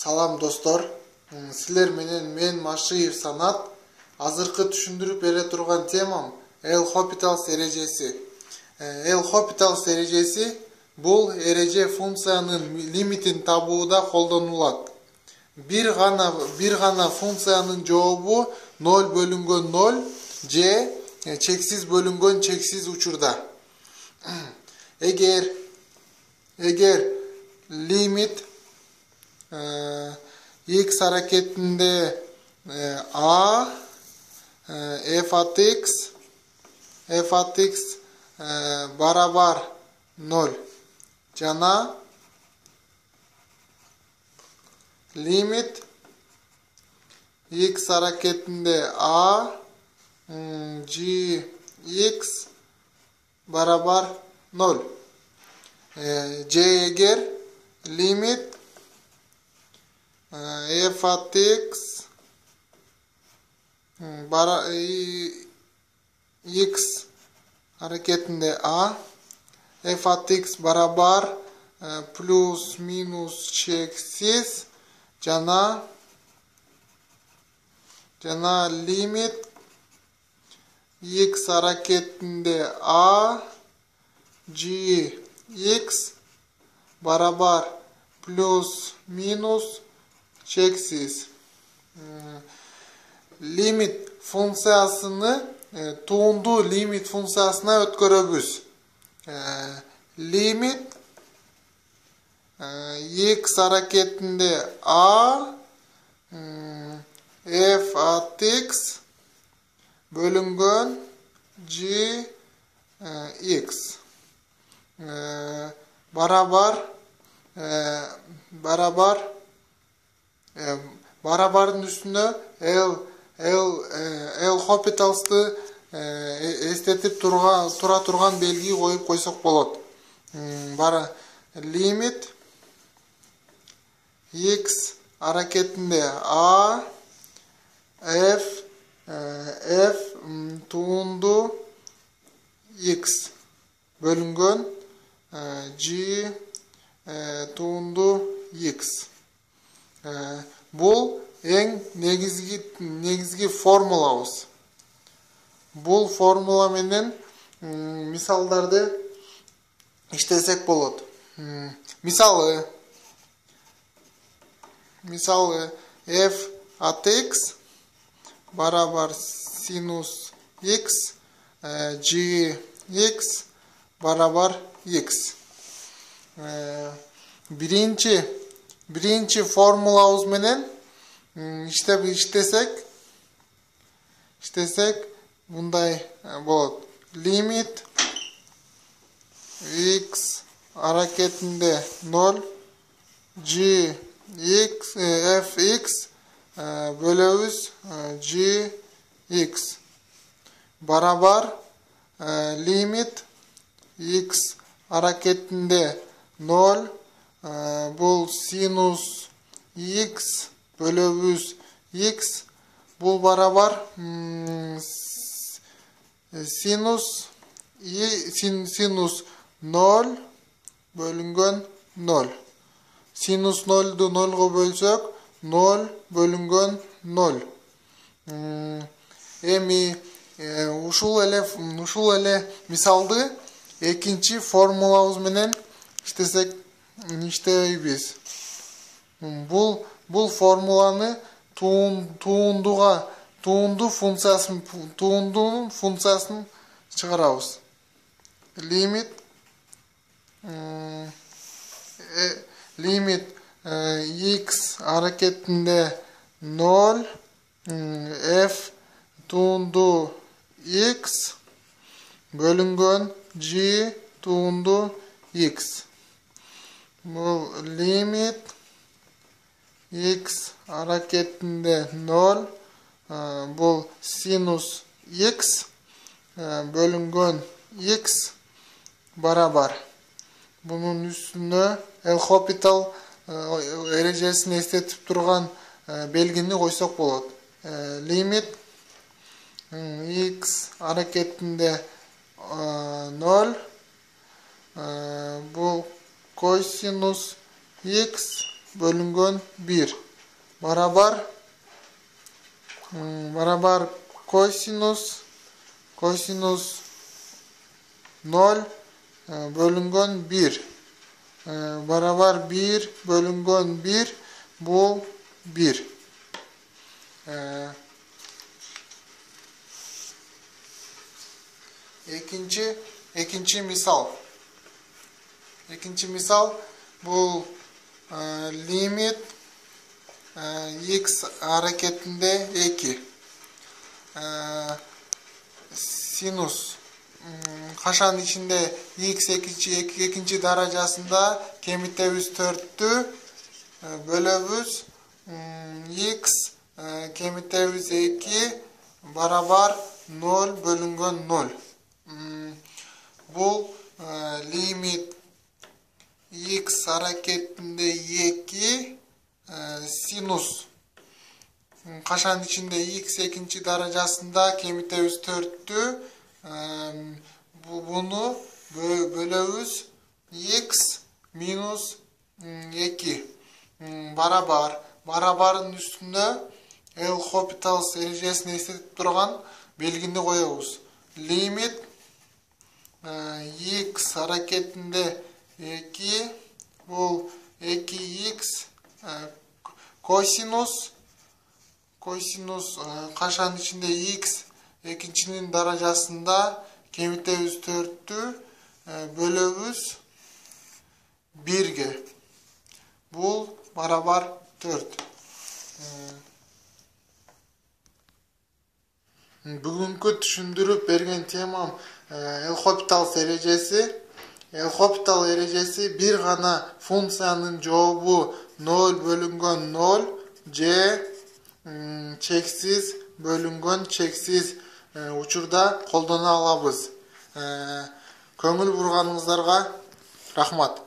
Салам достор. Силер менен мен Машиев Санат. Азыркы түшүндүрүп бере турган темам L'Hopital эрежеси. L'Hopital эрежеси бул эреже функциянын лимитин табууда колдонулат. Бир гана функциянын жообу 0 бөлүнгөн 0 же чексиз бөлүнгөн чексиз учурда. Эгер лимит x аракетинде a f at x барабар 0 жана лимит x аракетинде a g x барабар 0 же эгер лимит f at x x аракетинде a f at x барабар плюс минус чексиз жана лимит x аракетинде a g x барабар плюс минус чексиз. Лимит функциясыны туунду лимит функциясына өткөрөбүз. Лимит x аракетинде a f at x бөлүнгөн g x барабардын үстүнө L'Hopital'ды эстетип тура турган белги коюп койсок болот. Лимит x аракетинде a f туунду x бөлүнгөн g туунду x. Бул эң негизги формулабыз. Бул формула менен мисалдарды иштесек болот. Мисалы f at x барабар синус x g x барабар x. Биринчи формулабыз менен иштесек мындай болот. Лимит x аракетинде 0 g x f x бөлөбүз g x барабар лимит x аракетинде 0 бул синус x бөлөбүз x бул барабар синус 0 бөлүнгөн 0. Синус 0ду 0го бөлсөк 0 бөлүнгөн 0. Эми ушул эле мисалды экинчи формулабыз менен иштейбиз. Бул формуланы туунду функциясын чыгарабыз. Лимит x аракетинде 0 f туунду x бөлүнгөн g туунду x. Бул лимит x аракетинде 0 бул синус x бөлүнгөн x барабар. Бунун үстүнө L'Hopital эрежесин эстетип турган белгини койсок болот. Лимит x аракетинде 0 бул косинус x bölüngön 1 barabar kosinus 0 bölüngön 1 barabar 1 bölüngön 1 bu 1. İkinci misal. İkinci misal bu limit x hareketinde 2 sinüs kaşan içinde x ikinci derecesinde kemikte 4'tü bölübüz x kemikte 2 barabar 0 bölüngön 0. Bu limit x hareketinde 2 sinüs kaşan içinde x ikinci derecesinde kemikte 4'tü bunu bölüyoruz x minus 2 barabarın üstünde L'Hopital erecesini estetip durgan belgini koyuyoruz. Limit x hareketinde 2 bu 2x kosinus kaşanın içinde x ikincinin derecesinde kemikte 4'tü bölüyoruz 1'ge. Bu barabar 4. Bugünkü düşündürüp bergen temam L'Hopital erecesi. L'Hopital erecesi bir gana funksiyanın cevabı 0 bölüngön 0 c çeksiz bölüngön çeksiz uçurda kolдана алабыз. Көңүл бурганыңыздарга рахмат.